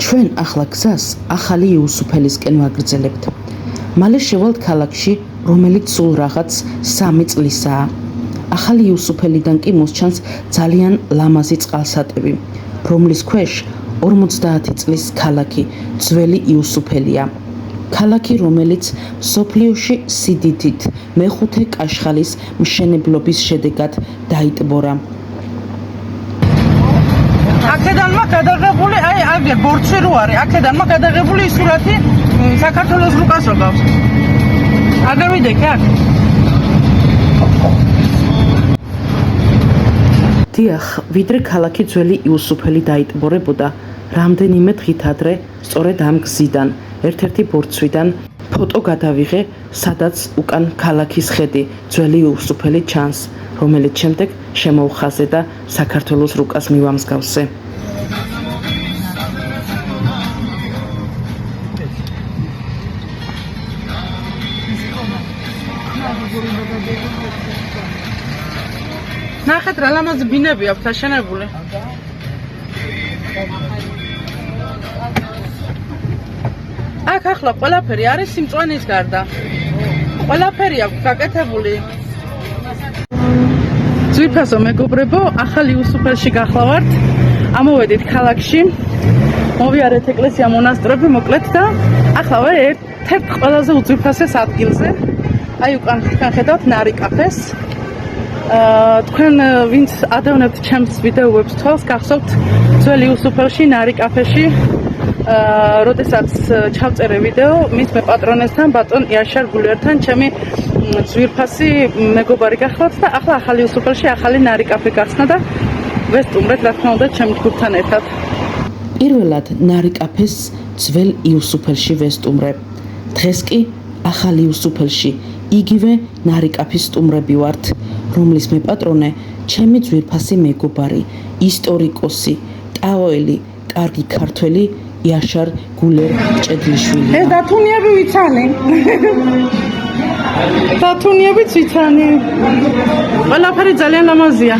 ჩვენ ახლა გზას ახალი იუსუფელისკენ ვაგრძელებთ. მალე შევალთ ქალაქში, რომელიც სულ რაღაც 3 წლისაა. ახალი იუსუფელიდან კი მოსჩანს ძალიან ლამაზი წყალსატევი, რომლის ქვეშ 50 წლის ქალაქი ძველი იუსუფელია. ქალაქი, რომელიც მსოფლიოში სიდიდით მეხუთე კაშხალის მშენებლობის შედეგად დაიტბორა. აქედანმა გადაღებული, აგერ ბორცვი რო არის, აქედანმა გადაღებული ის სურათი საქართველოს რუკას რო გავს. აგერ ვიდექი აქ. დიახ, ვიდრე ქალაქი ძველი იუსუფელი დაიტბორებოდა, რამდენიმე დღით ადრე, სწორედ ამ გზიდან, ერთ-ერთი ბორცვიდან ფოტო გადავიღე, სადაც უკან ქალაქის ხედი, ძველი იუსუფელი ჩანს, რომელიც შემდეგ შემოუხაზე და საქართველოს რუკას მივამსგავსე. ნახეთ რა ლამაზი ბინები აქვს აშენებული. აქ ახლა ყველაფერი არის სიმწვანის გარდა. ყველაფერი აქვს გაკეთებული. ძვირფასო მეგობრებო, ახალ იუსუფელში გახლავართ. ამოვედით ქალაქში. მოვიარეთ ეკლესია მონასტრები მოკლედ და ახლა ვარ ერთ-ერთ ყველაზე უძვირფასეს ადგილზე. აი უკან ხედავთ ნარი კაფეს. თქვენ ვინც ადევნებთ ჩემს ვიდეოებს თვალს, გახსოვთ ძველი იუსუფელში ნარი კაფეში როდესაც ჩავწერე ვიდეო მის მეპატრონესთან ბატონ იაშარ გულიართან ჩემი ძვირფასი მეგობარი გახლავთ და ახლა ახალი იუსუფელში ახალი ნარი კაფე გახსნა და ვესტუმრეთ რა თქმა უნდა ჩემი ჯგუფთან ერთად. პირველად ნარი კაფეს ძველ იუსუფელში ვესტუმრე. დღეს კი ახალ იუსუფელში იგივე ნარი კაფის სტუმრები ვართ, რომლის მეპატრონე ჩემი ძვირფასი მეგობარი, ისტორიკოსი, ტაოელი, კარგი ქართველი იაშარ გულერ-ჭედლიშვილი. დათუნიები ვიცანი. დათუნიებიც ვიცანი. ყველაფერი ძალიან ლამაზია.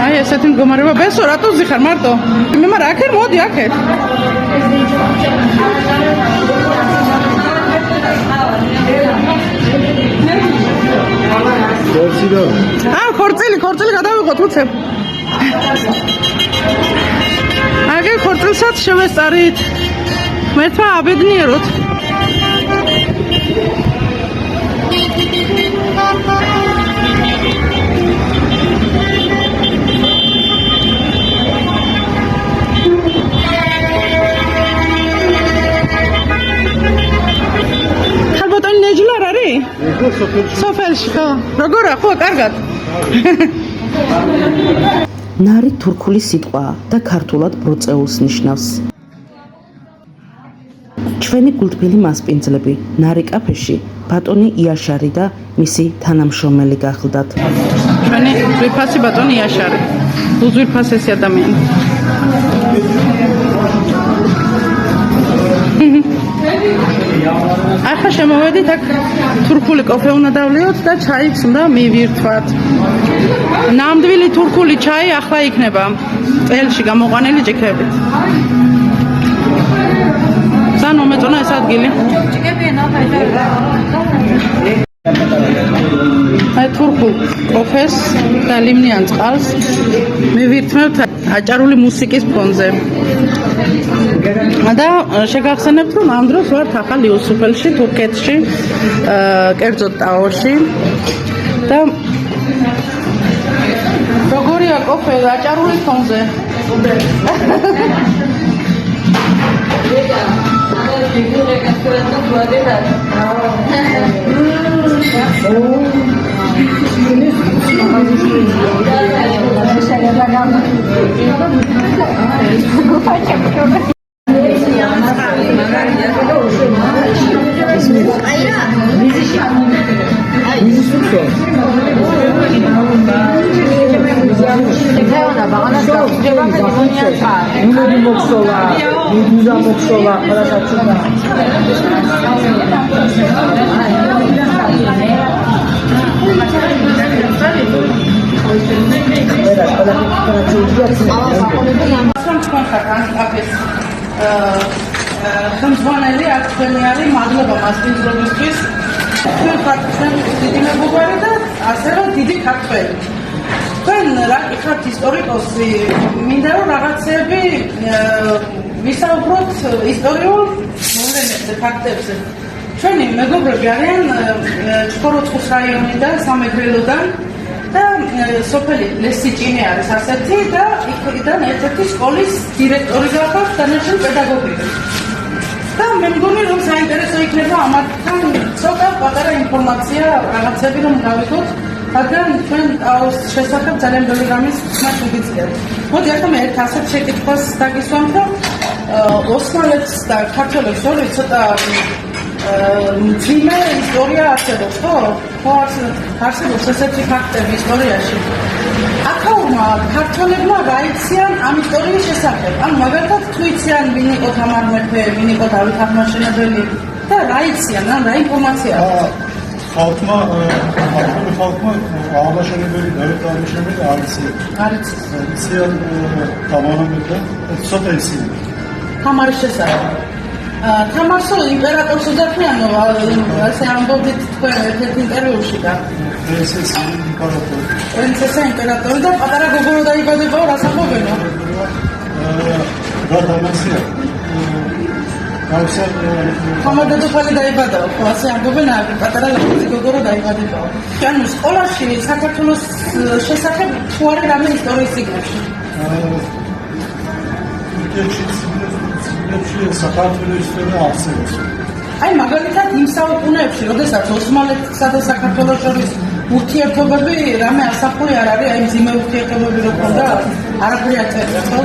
აი ესეთი მდგომარეობა. ბესო რატო ზიხარ მარტო? მე მარ აქეთ მოდი აქეთ. ქორწილი გადავიღოთ უცებ. აგერ ქორწილსაც შევესწარით. მერტმა აბედნიეროთ. ხალბატონი ნეჯლარ არის? სოფელში ხო. როგორა ხო კარგად. ნარი თურქული სიტყვაა და ქართულად ბროწეულს ნიშნავს. ჩვენი გულთბილი მასპინძლები ნარი კაფეში ბატონი იაშარი და მისი თანამშრომელი გახლდათ. ჩვენი ძვირფასი ბატონი იაშარი. უძვირფასესი ადამიანი. ახლა შემოვედით აქ თურქული კოფე უნდა დავლიოთ და ჩაიც უნდა მივირთვათ. ნამდვილი თურქული ჩაი ახლა იქნება წელში გამოყვანილი ჭიქებით. ძალიან მომეწონა ეს ადგილი. აი თურქულ კოფეს და ლიმნიან წყალს მივირთმევთ აჭარული მუსიკის ფონზე. და შეგახსენებთ რომ ამ დროს ვართ ახალ იუსუფელში, თურქეთში, კერძოდ ტაოში და როგორია კოფე აჭარული ფონზე. უნები მოხსოლა, მიდუზა მოხსოლა, ყველასაცუდა. ხელმძღვანელი აქციონერი არის, მადლობა მასპინძლობისთვის. თქვენ ხართ დიდი მეგობარი და ასე რომ დიდი ქართველი. თქვენ რა ხართ ისტორიკოსი, მინდა რომ რაღაცები ვისაუბროთ ისტორიულ მოვლენებზე, ფაქტებზე. ჩვენი მეგობრები არიან ჩხოროწყუს რაიონიდან, სამეგრელოდან და სოფელი ლესიჭინე არის ასეთი და იქიდან ერთ-ერთი სკოლის დირექტორი გახავთ, დანარჩენ პედაგოგები. და მე მგონი რომ საინტერესო იქნება ამათთან ცოტა პატარა ინფორმაცია რაღაცები რომ გავიგოთ, მაგრამ თქვენ ტაოს შესახებ ძალიან ბევრი რამის ხსნა შეგიძლიათ. მოდი ახლა მე ერთ ასეთ შეკითხვას დაგისვამთ, რომ ოსმალეთს და ქართველებს შორის ცოტა მძიმე ისტორია არსებობს, ხო? ხო არსებობს ესეთი ფაქტები ისტორიაში. აქაურმა ქართველებმა რა იციან ამ ისტორიის შესახებ? ან მაგალითად თუ იციან ვინ იყო თამარ მეფე, ვინ იყო დავით აღმაშენებელი და რა იციან, ან რა ინფორმაცია აქვს? ხალხმა აღმაშენებელი დავით აღმაშენებელი არ იციან. არ იციან. იციან თამარ მეფე, ცოტა იციან. თამარის შესახებ. თამარსო იმპერატორს უძახიან, ასე ამბობდით თქვენ ერთ-ერთ ინტერვიუში და პრინცესა იმპერატორი. პრინცესა იმპერატორი და პატარა გოგორო დაიბადებაო, რას ამბობენო? რა დამასია? თამარ დედოფალი დაიბადაო, ხო ასე ამბობენ, პატარა გოგორო დაიბადებაო. ანუ სკოლაში საქართველოს შესახებ თუ არის რამე ისტორიის წიგნებში? საქართველოს ისტორია არსებობს. აი მაგალითად იმ საუკუნეებში, როდესაც ოსმალეთსა და საქართველოს შორის ურთიერთობები რამე ასაფული არ არის, აი მძიმე ურთიერთობები რო ქონდა, არაფერი არ წერია, ხო?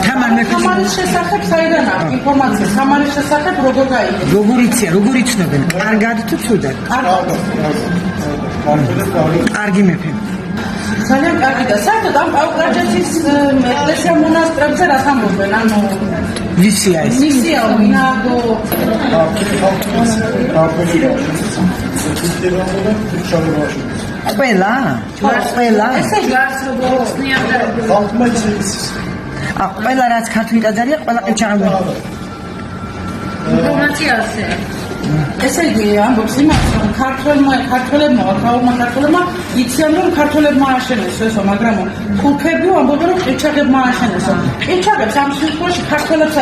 თამარის შესახებ საიდან აქვს ინფორმაცია? თამარის შესახებ როგორ გაიგეთ? როგორ იციან, როგორ იცნობენ? კარგად თუ ცუდად? კარგი მეფე. ძალიან კარგი და საერთოდ ამ პაუკლაჯეთის ეკლესია მონასტრებზე რას ამბობენ? ანუ მისია ეს. მისია ვინაადო ყველა? ესე გარს როგორ ხსნიან და ყველა რაც ქართული ტაძარია, ყველა ყიჩაღები. ინფორმაცია ასე. ესე იგი ამბობს იმას, რომ ქართველებმა იციან, რომ ქართველებმა ააშენეს ესო, მაგრამ თურქები ამბობენ, რომ ყიჩაღებმა ააშენესო. ყიჩაღებს ამ შემთხვევაში ქართველებს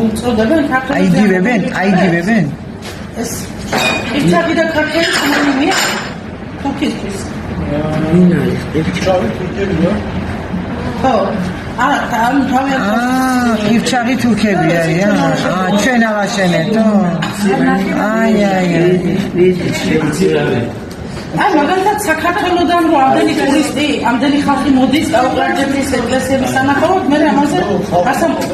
უწოდებენ, აიგივებენ? ეს ყიჩაღი და ქართველი სინონიმია თურქისთვის. ვინ არის? ყიჩაღი თურქებია? ხო. ყიჩაღი თურქები არიან? ჩვენ ავაშენეთო? აი. აი მაგალითად საქართველოდან რო ამდენი ტურისტი, ამდენი ხალხი მოდის პაუკლაჯეთის ეკლესიების სანახაოდ, მე ამაზე არც ამბობ.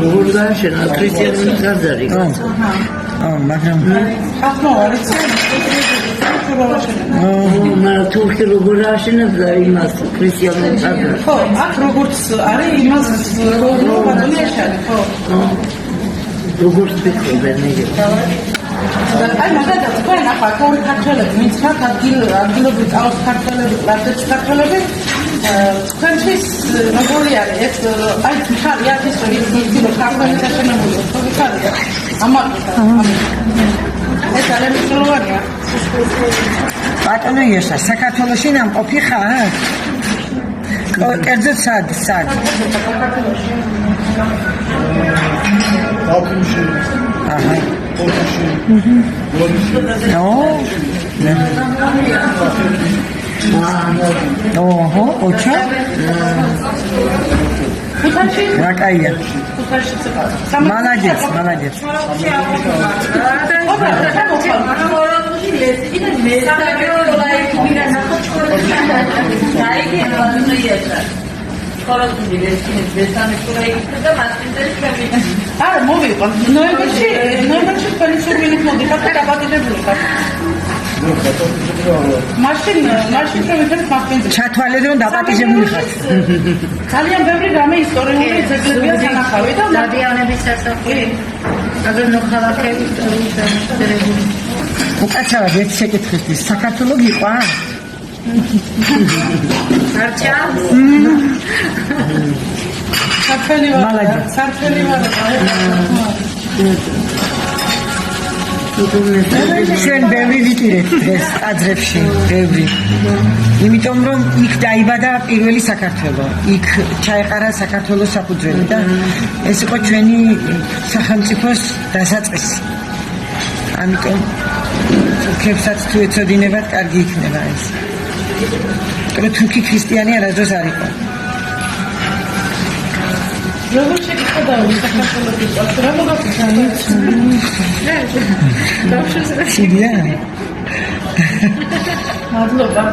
როგორ გააშენა ქრისტიანული ტაძარი? მაგრამ ახლა არ იცი მაგრამ თურქი როგორ ააშენებდა იმას ქრისტიანულ ტაძარს? ხო, აქ როგორც არის იმას რო გადაიაშალე, ხო. როგორც ფიქრობენ იგი? აი მაგალითად თქვენ ახლა ქართველები მიცხრათ ადგილობრივ წავს ქართველები, პარტიის ქართველები თქვენთვის როგორი არის ეს აი ხარია ის რომ ქართველი საშენებული ხო ხარია ამაყდა ეს ძალიან მნიშვნელოვანია ბატონო იესა საქართველოში ნამყოფი ხარ? კერძოდ სად? ბაქოში. აჰა. ოჩში. ოჰო, ოჩა? ქუთაისში? რა კაია. ქუთაისში ცოტა. მალადეც. არა მოვიყო ნოემბერში თქვენი სურვილი მოდიხარ და დაბადებული ხარ მაშინ რომ ვიქნებ მახინზე. ჩათვალეთ რომ დაპატიჟებული ხართ. ძალიან ბევრი რამე ისტორიული ძეგლებია სანახავი და დადიანების სასახლე. აგრეთვე ქალაქები ისტორიული დამწერლობები. უკაცრავად ერთ შეკითხვისთვის საქართველო გიყვა? არჩა? საერთოდ ვარ. მალაგია. საერთოდ ვარ. ჩვენ ბევრი ვიტირეთ დღეს ტაძრებში, ბევრი. იმიტომ რომ იქ დაიბადა პირველი საქართველო, იქ ჩაეყარა საქართველოს საფუძველი და ეს იყო ჩვენი სახელმწიფოს დასაწყისი. ამიტომ თურქებსაც თუ ეცოდინებათ, კარგი იქნება ეს. რომ თურქი ქრისტიანი არასდროს არ იყო. როგორ შეგიძლია საქართველოს იყოს? რა მოგაქვს? სიდია? მადლობა.